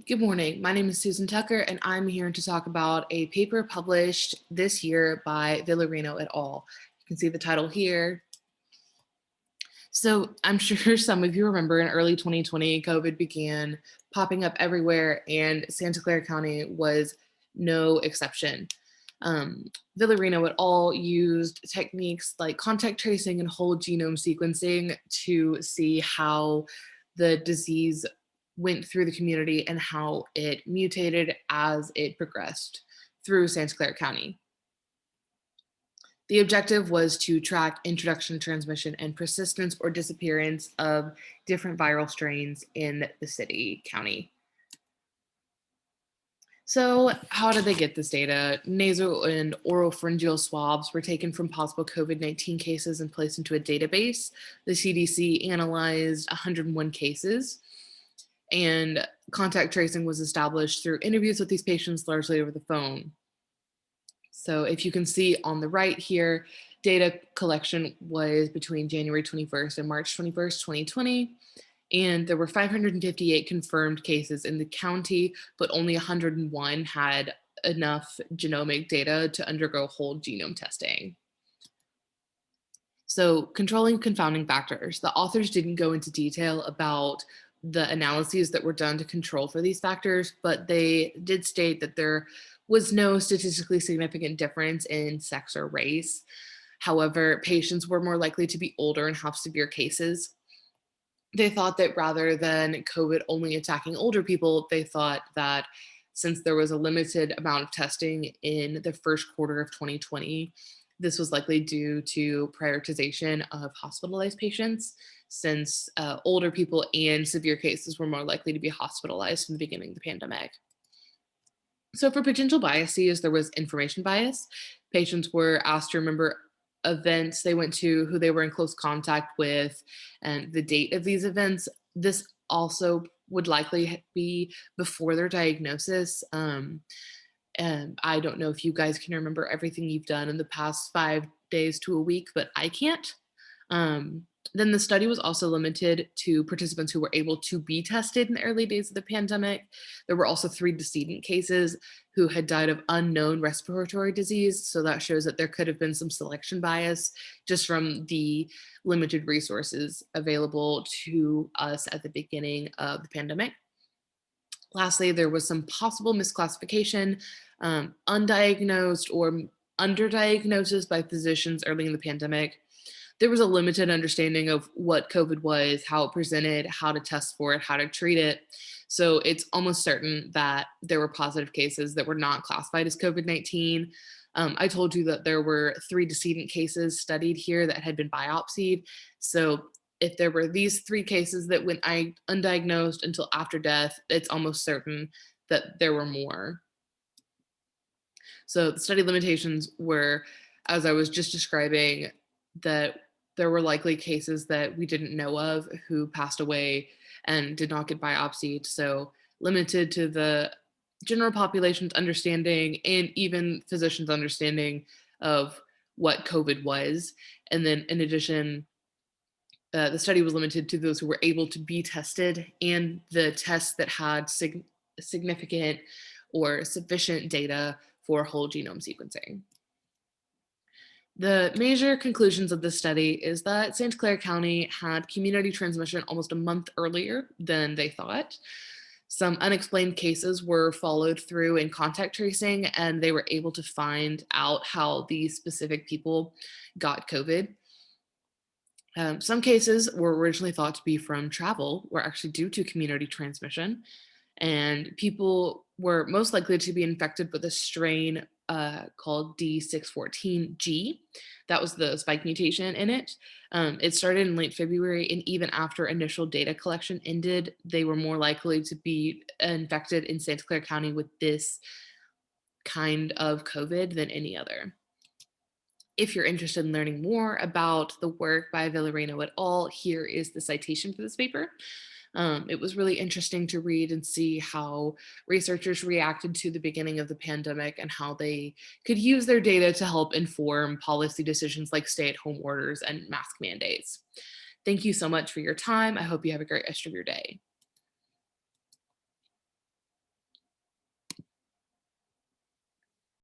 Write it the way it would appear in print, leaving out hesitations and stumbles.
Good morning. My name is Susan Tucker, and I'm here to talk about a paper published this year by Villarino et al. You can see the title here. So I'm sure some of you remember in early 2020, COVID began popping up everywhere, and Santa Clara County was no exception. Um, Villarino et al. Used techniques like contact tracing and whole genome sequencing to see how the disease went through the community and how it mutated as it progressed through Santa Clara County. The objective was to track introduction, transmission, and persistence or disappearance of different viral strains in the city, county. So, how did they get this data? Nasal and oropharyngeal swabs were taken from possible COVID 19 cases and placed into a database. The CDC analyzed 101 cases, and contact tracing was established through interviews with these patients, largely over the phone. So if you can see on the right here, data collection was between January 21st and March 21st, 2020. And there were 558 confirmed cases in the county, but only 101 had enough genomic data to undergo whole genome testing. So controlling confounding factors. The authors didn't go into detail about the analyses that were done to control for these factors, but they did state that there was no statistically significant difference in sex or race. However, patients were more likely to be older and have severe cases. They thought that rather than COVID only attacking older people, they thought that since there was a limited amount of testing in the first quarter of 2020, this was likely due to prioritization of hospitalized patients, since older people and severe cases were more likely to be hospitalized in the beginning of the pandemic. So, for potential biases, there was information bias. Patients were asked to remember events they went to, who they were in close contact with, and the date of these events. This also would likely be before their diagnosis. And I don't know if you guys can remember everything you've done in the past 5 days to a week, but I can't. Um, then the study was also limited to participants who were able to be tested in the early days of the pandemic. There were also 3 decedent cases who had died of unknown respiratory disease. So that shows that there could have been some selection bias just from the limited resources available to us at the beginning of the pandemic. Lastly, there was some possible misclassification, undiagnosed or underdiagnosis by physicians early in the pandemic. There was a limited understanding of what COVID was, how it presented, how to test for it, how to treat it. So it's almost certain that there were positive cases that were not classified as COVID 19. I told you that there were 3 decedent cases studied here that had been biopsied. So if there were these 3 cases that went undiagnosed until after death, it's almost certain that there were more. So the study limitations were, as I was just describing, that there were likely cases that we didn't know of who passed away and did not get biopsied. So limited to the general population's understanding and even physicians' understanding of what COVID was. And then in addition, the study was limited to those who were able to be tested and the tests that had significant or sufficient data for whole genome sequencing. The major conclusions of this study is that Santa Clara County had community transmission almost a month earlier than they thought. Some unexplained cases were followed through in contact tracing, and they were able to find out how these specific people got COVID. Some cases were originally thought to be from travel, were actually due to community transmission, and people were most likely to be infected with a strain called D614G. That was the spike mutation in it. It started in late February, and even after initial data collection ended, they were more likely to be infected in Santa Clara County with this kind of COVID than any other. If you're interested in learning more about the work by Villarino et al., here is the citation for this paper. It was really interesting to read and see how researchers reacted to the beginning of the pandemic and how they could use their data to help inform policy decisions like stay-at-home orders and mask mandates. Thank you so much for your time. I hope you have a great rest of your day.